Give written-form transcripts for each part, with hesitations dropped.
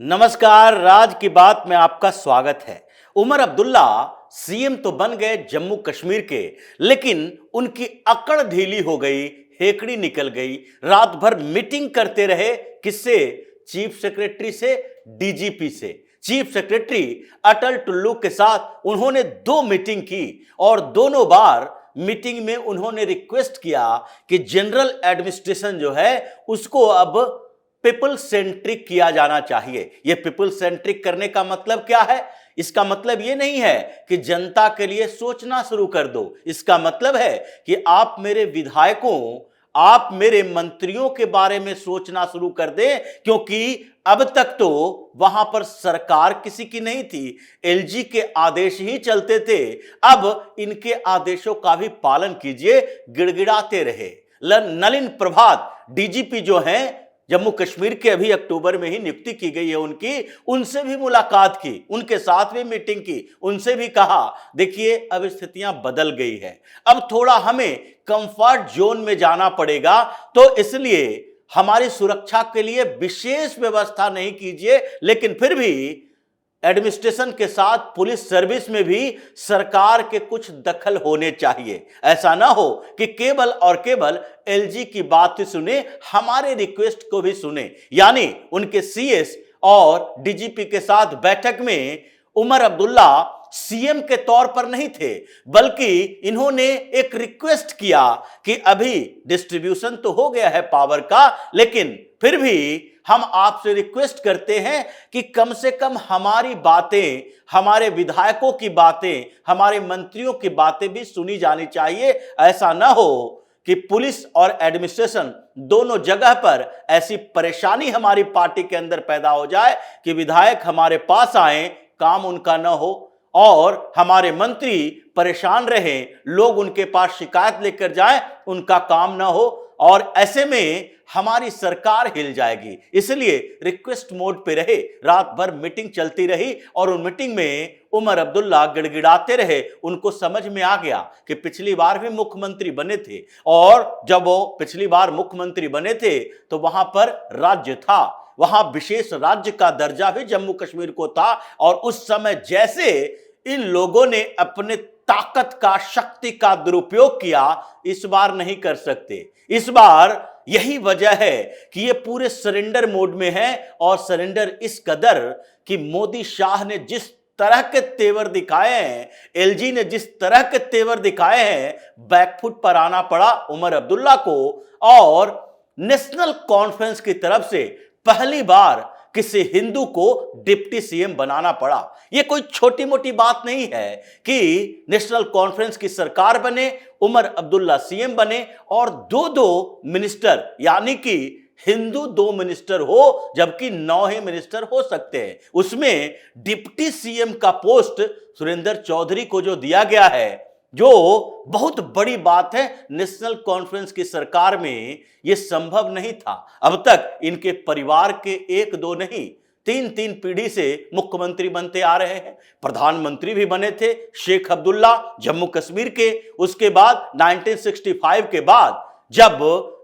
नमस्कार, राज की बात में आपका स्वागत है। उमर अब्दुल्ला सीएम तो बन गए जम्मू कश्मीर के, लेकिन उनकी अकड़ ढीली हो गई, हेकड़ी निकल गई। रात भर मीटिंग करते रहे। किससे? चीफ सेक्रेटरी से, डीजीपी से। चीफ सेक्रेटरी अटल टुल्लू के साथ उन्होंने 2 मीटिंग की और दोनों बार मीटिंग में उन्होंने रिक्वेस्ट किया कि जनरल एडमिनिस्ट्रेशन जो है उसको अब पीपल सेंट्रिक किया जाना चाहिए। यह पीपल सेंट्रिक करने का मतलब क्या है? इसका मतलब यह नहीं है कि जनता के लिए सोचना शुरू कर दो। इसका मतलब है कि आप मेरे विधायकों, आप मेरे मंत्रियों के बारे में सोचना शुरू कर दें, क्योंकि अब तक तो वहां पर सरकार किसी की नहीं थी, एलजी के आदेश ही चलते थे। अब इनके आदेशों का भी पालन कीजिए, गिड़गिड़ाते रहे। नलिन प्रभात डीजीपी जो हैं जम्मू कश्मीर के, अभी अक्टूबर में ही नियुक्ति की गई है उनकी, उनसे भी मुलाकात की, उनके साथ भी मीटिंग की, उनसे भी कहा देखिए अब स्थितियां बदल गई है, अब थोड़ा हमें कंफर्ट जोन में जाना पड़ेगा, तो इसलिए हमारी सुरक्षा के लिए विशेष व्यवस्था नहीं कीजिए, लेकिन फिर भी एडमिनिस्ट्रेशन के साथ पुलिस सर्विस में भी सरकार के कुछ दखल होने चाहिए। ऐसा ना हो कि केवल और केवल एलजी की बात ही सुने, हमारे रिक्वेस्ट को भी सुने। यानी उनके सीएस और डीजीपी के साथ बैठक में उमर अब्दुल्ला सीएम के तौर पर नहीं थे, बल्कि इन्होंने एक रिक्वेस्ट किया कि अभी डिस्ट्रीब्यूशन तो हो गया है पावर का, लेकिन फिर भी हम आपसे रिक्वेस्ट करते हैं कि कम से कम हमारी बातें, हमारे विधायकों की बातें, हमारे मंत्रियों की बातें भी सुनी जानी चाहिए। ऐसा ना हो कि पुलिस और एडमिनिस्ट्रेशन दोनों जगह पर ऐसी परेशानी हमारी पार्टी के अंदर पैदा हो जाए कि विधायक हमारे पास आए, काम उनका ना हो, और हमारे मंत्री परेशान रहें, लोग उनके पास शिकायत लेकर जाएं, उनका काम ना हो, और ऐसे में हमारी सरकार हिल जाएगी। इसलिए रिक्वेस्ट मोड पे रहे, रात भर मीटिंग चलती रही और उन मीटिंग में उमर अब्दुल्ला गिड़गिड़ाते रहे। उनको समझ में आ गया कि पिछली बार भी मुख्यमंत्री बने थे, और जब वो पिछली बार मुख्यमंत्री बने थे तो वहां पर राज्य था, वहां विशेष राज्य का दर्जा भी जम्मू कश्मीर को था, और उस समय जैसे इन लोगों ने अपने ताकत का, शक्ति का दुरुपयोग किया, इस बार नहीं कर सकते। इस बार यही वजह है कि ये पूरे सरेंडर मोड में है, और सरेंडर इस कदर कि मोदी शाह ने जिस तरह के तेवर दिखाए हैं, एलजी ने जिस तरह के तेवर दिखाए हैं, बैकफुट पर आना पड़ा उमर अब्दुल्ला को, और नेशनल कॉन्फ्रेंस की तरफ से पहली बार किसी हिंदू को डिप्टी सीएम बनाना पड़ा। यह कोई छोटी मोटी बात नहीं है कि नेशनल कॉन्फ्रेंस की सरकार बने, उमर अब्दुल्ला सीएम बने, और 2 मिनिस्टर, यानी कि हिंदू 2 मिनिस्टर हो, जबकि 9 ही मिनिस्टर हो सकते हैं। उसमें डिप्टी सीएम का पोस्ट सुरेंद्र चौधरी को जो दिया गया है, जो बहुत बड़ी बात है। नेशनल कॉन्फ्रेंस की सरकार में यह संभव नहीं था। अब तक इनके परिवार के 1-2 नहीं, 3-3 पीढ़ी से मुख्यमंत्री बनते आ रहे हैं। प्रधानमंत्री भी बने थे शेख अब्दुल्ला जम्मू कश्मीर के। उसके बाद 1965 के बाद जब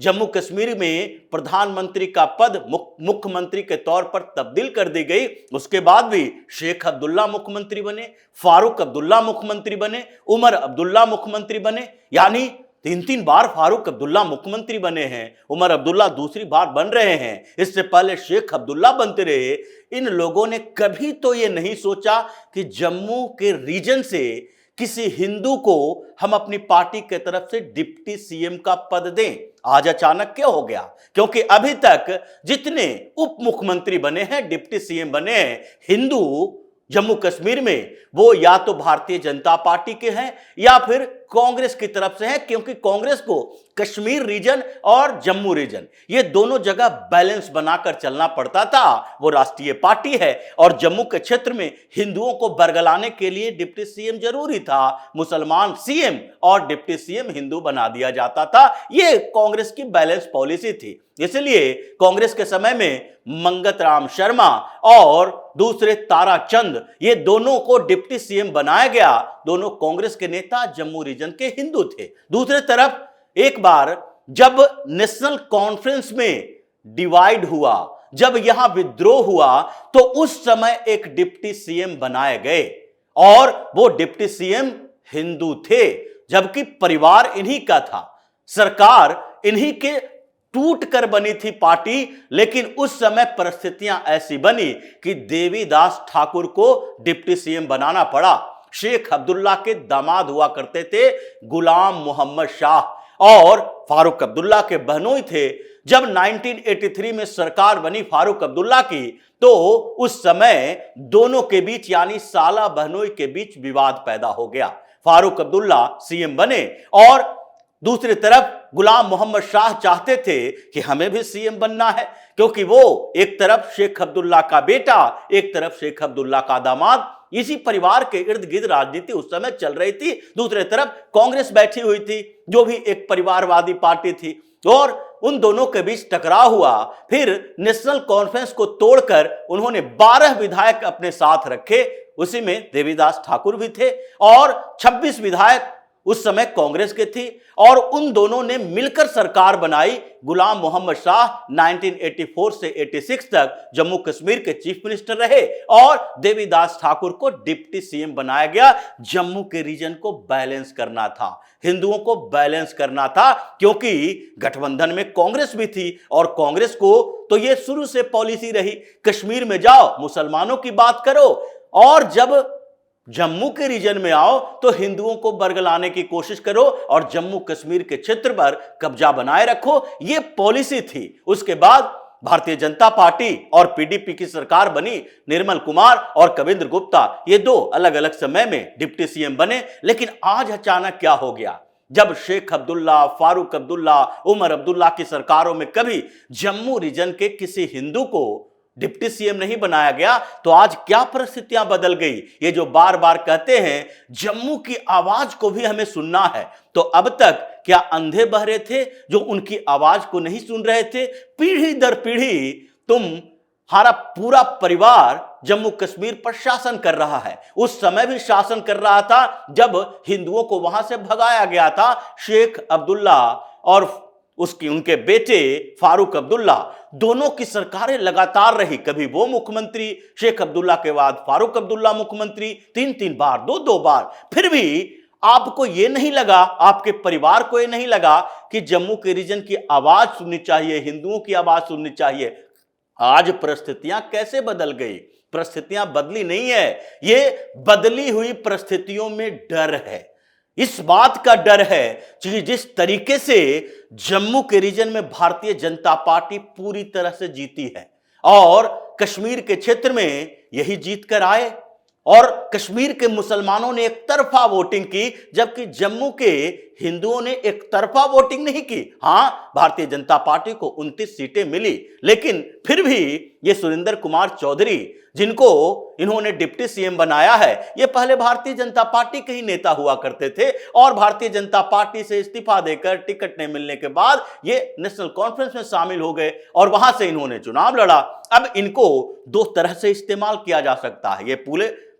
जम्मू कश्मीर में प्रधानमंत्री का पद मुख्यमंत्री के तौर पर तब्दील कर दी गई, उसके बाद भी शेख अब्दुल्ला मुख्यमंत्री बने, फारूक अब्दुल्ला मुख्यमंत्री बने, उमर अब्दुल्ला मुख्यमंत्री बने। यानी 3-3 बार फारूक अब्दुल्ला मुख्यमंत्री बने हैं, उमर अब्दुल्ला दूसरी बार बन रहे हैं, इससे पहले शेख अब्दुल्ला बनते रहे। इन लोगों ने कभी तो ये नहीं सोचा कि जम्मू के रीजन से किसी हिंदू को हम अपनी पार्टी के तरफ से डिप्टी सीएम का पद दें। आज अचानक क्या हो गया? क्योंकि अभी तक जितने उप मुख्यमंत्री बने हैं, डिप्टी सीएम बने हैं हिंदू जम्मू कश्मीर में, वो या तो भारतीय जनता पार्टी के हैं या फिर कांग्रेस की तरफ से हैं, क्योंकि कांग्रेस को कश्मीर रीजन और जम्मू रीजन, ये दोनों जगह बैलेंस बनाकर चलना पड़ता था। वो राष्ट्रीय पार्टी है, और जम्मू के क्षेत्र में हिंदुओं को बरगलाने के लिए डिप्टी सीएम जरूरी था। मुसलमान सीएम और डिप्टी सीएम हिंदू बना दिया जाता था। ये कांग्रेस की बैलेंस पॉलिसी थी। इसलिए कांग्रेस के समय में मंगत राम शर्मा और दूसरे ताराचंद, ये दोनों को डिप्टी सीएम बनाया गया। दोनों कांग्रेस के नेता जम्मू रीजन के हिंदू थे। दूसरी तरफ एक बार जब नेशनल कॉन्फ्रेंस में डिवाइड हुआ, जब यहां विद्रोह हुआ तो उस समय एक डिप्टी सीएम बनाए गए और वो डिप्टी सीएम हिंदू थे, जबकि परिवार इन्हीं का था, सरकार इन्हीं के टूट कर बनी थी पार्टी। लेकिन उस समय परिस्थितियां ऐसी बनी कि देवीदास ठाकुर को डिप्टी सीएम बनाना पड़ा। शेख अब्दुल्ला के दामाद हुआ करते थे गुलाम मोहम्मद शाह और फारूक अब्दुल्ला के बहनोई थे। जब 1983 में सरकार बनी फारूक अब्दुल्ला की, तो उस समय दोनों के बीच यानी साला बहनोई के बीच विवाद पैदा हो गया। फारूक अब्दुल्ला सीएम बने और दूसरी तरफ गुलाम मोहम्मद शाह चाहते थे कि हमें भी सीएम बनना है, क्योंकि वो एक तरफ शेख अब्दुल्ला का बेटा, एक तरफ शेख अब्दुल्ला का दामाद। इसी परिवार के इर्द गिर्द राजनीति उस समय चल रही थी। दूसरी तरफ कांग्रेस बैठी हुई थी, जो भी एक परिवारवादी पार्टी थी, और उन दोनों के बीच टकराव हुआ। फिर नेशनल कॉन्फ्रेंस को तोड़कर उन्होंने 12 विधायक अपने साथ रखे, उसी में देवीदास ठाकुर भी थे, और 26 विधायक उस समय कांग्रेस के थी, और उन दोनों ने मिलकर सरकार बनाई। गुलाम मोहम्मद शाह 1984 से 86 तक जम्मू कश्मीर के चीफ मिनिस्टर रहे और देवीदास ठाकुर को डिप्टी सीएम बनाया गया। जम्मू के रीजन को बैलेंस करना था, हिंदुओं को बैलेंस करना था, क्योंकि गठबंधन में कांग्रेस भी थी और कांग्रेस को तो यह शुरू से पॉलिसी रही, कश्मीर में जाओ मुसलमानों की बात करो, और जब जम्मू के रीजन में आओ तो हिंदुओं को बरगलाने की कोशिश करो और जम्मू कश्मीर के क्षेत्र पर कब्जा बनाए रखो। यह पॉलिसी थी। उसके बाद भारतीय जनता पार्टी और पीडीपी की सरकार बनी। निर्मल कुमार और कविंद्र गुप्ता ये दो अलग अलग समय में डिप्टी सीएम बने। लेकिन आज अचानक क्या हो गया, जब शेख अब्दुल्ला, फारूक अब्दुल्ला, उमर अब्दुल्ला की सरकारों में कभी जम्मू रीजन के किसी हिंदू को डिप्टी सीएम नहीं बनाया गया, तो आज क्या परिस्थितियां बदल गई। ये जो बार बार कहते हैं जम्मू की आवाज को भी हमें सुनना है, तो अब तक क्या अंधे बहरे थे जो उनकी आवाज को नहीं सुन रहे थे? पीढ़ी दर पीढ़ी तुम्हारा पूरा परिवार जम्मू कश्मीर पर शासन कर रहा है। उस समय भी शासन कर रहा था जब हिंदुओं को वहां से भगाया गया था। शेख अब्दुल्ला और उनके बेटे फारूक अब्दुल्ला, दोनों की सरकारें लगातार रही। कभी वो मुख्यमंत्री, शेख अब्दुल्ला के बाद फारूक अब्दुल्ला मुख्यमंत्री, 3-3 बार, 2-2 बार। फिर भी आपको ये नहीं लगा, आपके परिवार को ये नहीं लगा कि जम्मू के रीजन की आवाज सुननी चाहिए, हिंदुओं की आवाज सुननी चाहिए। आज परिस्थितियां कैसे बदल गई? परिस्थितियां बदली नहीं है, ये बदली हुई परिस्थितियों में डर है। इस बात का डर है कि जिस तरीके से जम्मू के रीजन में भारतीय जनता पार्टी पूरी तरह से जीती है और कश्मीर के क्षेत्र में यही जीत कर आए, और कश्मीर के मुसलमानों ने एक तरफा वोटिंग की, जबकि जम्मू के हिंदुओं ने एक तरफा वोटिंग नहीं की। हां, भारतीय जनता पार्टी को 29 सीटें मिली, लेकिन फिर भी ये सुरेंद्र कुमार चौधरी, जिनको इन्होंने डिप्टी सीएम बनाया है, ये पहले भारतीय जनता पार्टी के ही नेता हुआ करते थे और भारतीय जनता पार्टी से इस्तीफा देकर टिकट नहीं मिलने के बाद ये नेशनल कॉन्फ्रेंस में शामिल हो गए और वहां से इन्होंने चुनाव लड़ा। अब इनको दो तरह से इस्तेमाल किया जा सकता है। ये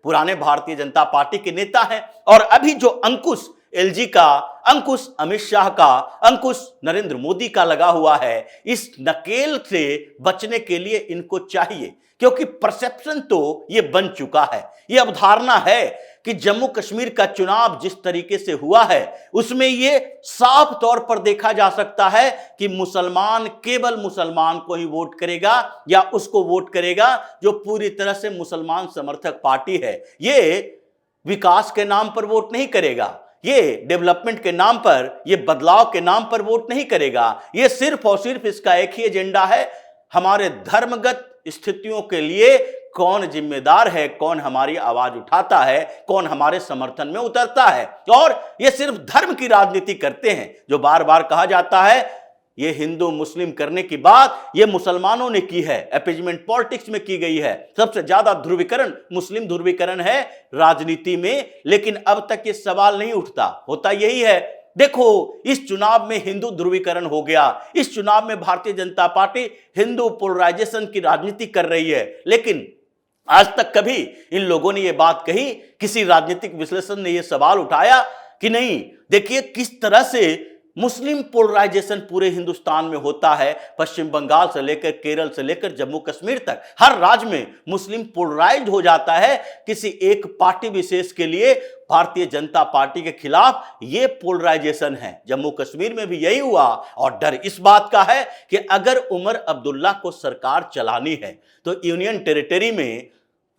पुराने भारतीय जनता पार्टी के नेता हैं और अभी जो अंकुश एलजी का, अंकुश अमित शाह का, अंकुश नरेंद्र मोदी का लगा हुआ है, इस नकेल से बचने के लिए इनको चाहिए, क्योंकि परसेप्शन तो ये बन चुका है, ये अवधारणा है कि जम्मू कश्मीर का चुनाव जिस तरीके से हुआ है उसमें ये साफ तौर पर देखा जा सकता है कि मुसलमान केवल मुसलमान को ही वोट करेगा या उसको वोट करेगा जो पूरी तरह से मुसलमान समर्थक पार्टी है। ये विकास के नाम पर वोट नहीं करेगा, ये डेवलपमेंट के नाम पर, ये बदलाव के नाम पर वोट नहीं करेगा। ये सिर्फ और सिर्फ इसका एक ही एजेंडा है, हमारे धर्मगत स्थितियों के लिए कौन जिम्मेदार है, कौन हमारी आवाज उठाता है, कौन हमारे समर्थन में उतरता है। और ये सिर्फ धर्म की राजनीति करते हैं। जो बार बार कहा जाता है ये हिंदू मुस्लिम करने की बात ये मुसलमानों ने की है, अपीजमेंट पॉलिटिक्स में की गई है। सबसे ज्यादा ध्रुवीकरण मुस्लिम ध्रुवीकरण है राजनीति में, लेकिन अब तक ये सवाल नहीं उठता। होता यही है, देखो इस चुनाव में हिंदू ध्रुवीकरण हो गया, इस चुनाव में भारतीय जनता पार्टी हिंदू पोलराइजेशन की राजनीति कर रही है, लेकिन आज तक कभी इन लोगों ने यह बात कही, किसी राजनीतिक विश्लेषण ने यह सवाल उठाया कि नहीं, देखिए किस तरह से मुस्लिम पोलराइजेशन पूरे हिंदुस्तान में होता है। पश्चिम बंगाल से लेकर केरल से लेकर जम्मू कश्मीर तक हर राज्य में मुस्लिम पोलराइज्ड हो जाता है किसी एक पार्टी विशेष के लिए। भारतीय जनता पार्टी के खिलाफ यह पोलराइजेशन है। जम्मू कश्मीर में भी यही हुआ और डर इस बात का है कि अगर उमर अब्दुल्ला को सरकार चलानी है तो यूनियन टेरिटरी में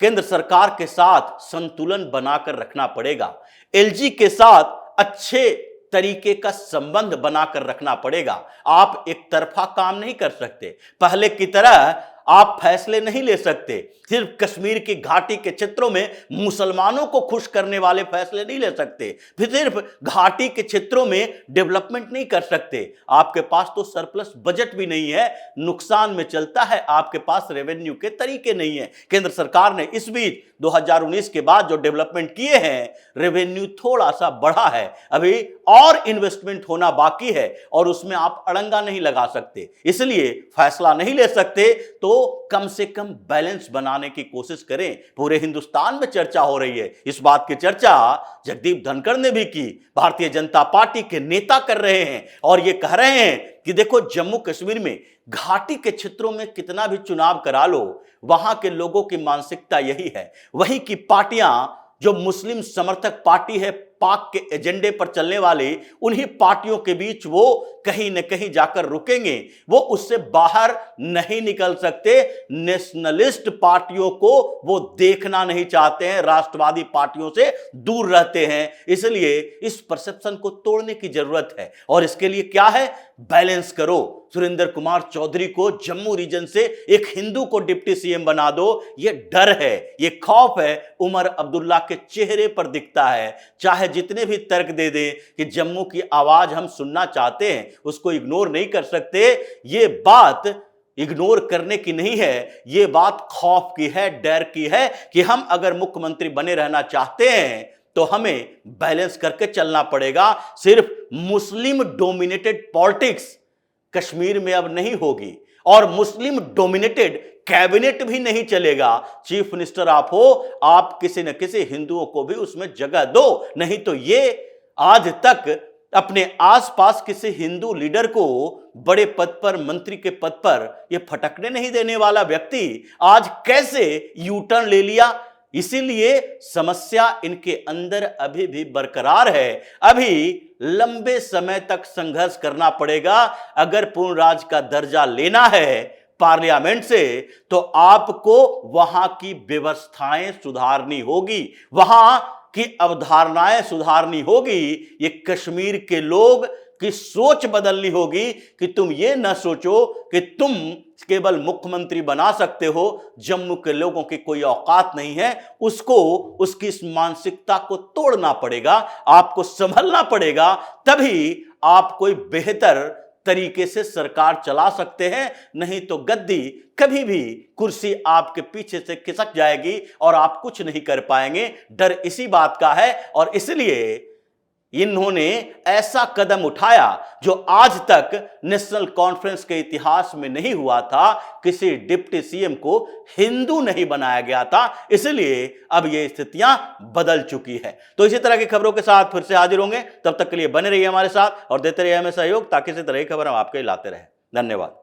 केंद्र सरकार के साथ संतुलन बनाकर रखना पड़ेगा। एलजी के साथ अच्छे तरीके का संबंध बनाकर रखना पड़ेगा। आप एक तरफा काम नहीं कर सकते। पहले की तरह आप फैसले नहीं ले सकते। सिर्फ कश्मीर की घाटी के क्षेत्रों में मुसलमानों को खुश करने वाले फैसले नहीं ले सकते। फिर सिर्फ घाटी के क्षेत्रों में डेवलपमेंट नहीं कर सकते। आपके पास तो सरप्लस बजट भी नहीं है, नुकसान में चलता है। आपके पास रेवेन्यू के तरीके नहीं है। केंद्र सरकार ने इस बीच 2019 के बाद जो डेवलपमेंट किए हैं, रेवेन्यू थोड़ा सा बढ़ा है, अभी और इन्वेस्टमेंट होना बाकी है और उसमें आप अड़ंगा नहीं लगा सकते, इसलिए फैसला नहीं ले सकते। तो कम से कम बैलेंस बनाने की कोशिश करें। पूरे हिंदुस्तान में चर्चा हो रही है। इस बात की चर्चा जगदीप धनखड़ ने भी की, भारतीय जनता पार्टी के नेता कर रहे हैं और ये कह रहे हैं कि देखो जम्मू कश्मीर में घाटी के क्षेत्रों में कितना भी चुनाव करा लो, वहां के लोगों की मानसिकता यही है। वहीं की पार्टियां जो मुस्लिम समर्थक पार्टी है, पाक के एजेंडे पर चलने वाले, उन्हीं पार्टियों के बीच वो कहीं न कहीं जाकर रुकेंगे। वो उससे बाहर नहीं निकल सकते। नेशनलिस्ट पार्टियों को वो देखना नहीं चाहते हैं, राष्ट्रवादी पार्टियों से दूर रहते हैं। इसलिए इस परसेप्शन को तोड़ने की जरूरत है और इसके लिए क्या है, बैलेंस करो। सुरेंद्र कुमार चौधरी को जम्मू रीजन से एक हिंदू को डिप्टी सीएम बना दो, ये डर है, ये खौफ है, उमर अब्दुल्ला के चेहरे पर दिखता है। चाहे जितने भी तर्क दे दें कि जम्मू की आवाज हम सुनना चाहते हैं, उसको इग्नोर नहीं कर सकते। ये बात इग्नोर करने की नहीं है, ये बात खौफ की है, डर की है कि हम अगर मुख्यमंत्री बने रहना चाहते हैं तो हमें बैलेंस करके चलना पड़ेगा। सिर्फ मुस्लिम डोमिनेटेड पॉलिटिक्स कश्मीर में अब नहीं होगी और मुस्लिम डोमिनेटेड कैबिनेट भी नहीं चलेगा। चीफ मिनिस्टर आप हो, आप किसी न किसी हिंदुओं को भी उसमें जगह दो, नहीं तो ये आज तक अपने आसपास किसी हिंदू लीडर को बड़े पद पर, मंत्री के पद पर ये फटकने नहीं देने वाला व्यक्ति आज कैसे यू टर्न ले लिया। इसीलिए समस्या इनके अंदर अभी भी बरकरार है। अभी लंबे समय तक संघर्ष करना पड़ेगा। अगर पूर्ण राज्य का दर्जा लेना है पार्लियामेंट से तो आपको वहां की व्यवस्थाएं सुधारनी होगी, वहां की अवधारणाएं सुधारनी होगी। ये कश्मीर के लोग की सोच बदलनी होगी कि तुम ये न सोचो कि तुम केवल मुख्यमंत्री बना सकते हो, जम्मू के लोगों की कोई औकात नहीं है। उसको, उसकी इस मानसिकता को तोड़ना पड़ेगा, आपको संभलना पड़ेगा, तभी आप कोई बेहतर तरीके से सरकार चला सकते हैं। नहीं तो गद्दी कभी भी, कुर्सी आपके पीछे से खिसक जाएगी और आप कुछ नहीं कर पाएंगे। डर इसी बात का है और इसलिए इन्होंने ऐसा कदम उठाया जो आज तक नेशनल कॉन्फ्रेंस के इतिहास में नहीं हुआ था। किसी डिप्टी सीएम को हिंदू नहीं बनाया गया था, इसलिए अब ये स्थितियां बदल चुकी है। तो इसी तरह की खबरों के साथ फिर से हाजिर होंगे। तब तक के लिए बने रहिए हमारे साथ और देते रहिए हमें सहयोग, ताकि इसी तरह की खबर हम आपके लाते रहे। धन्यवाद।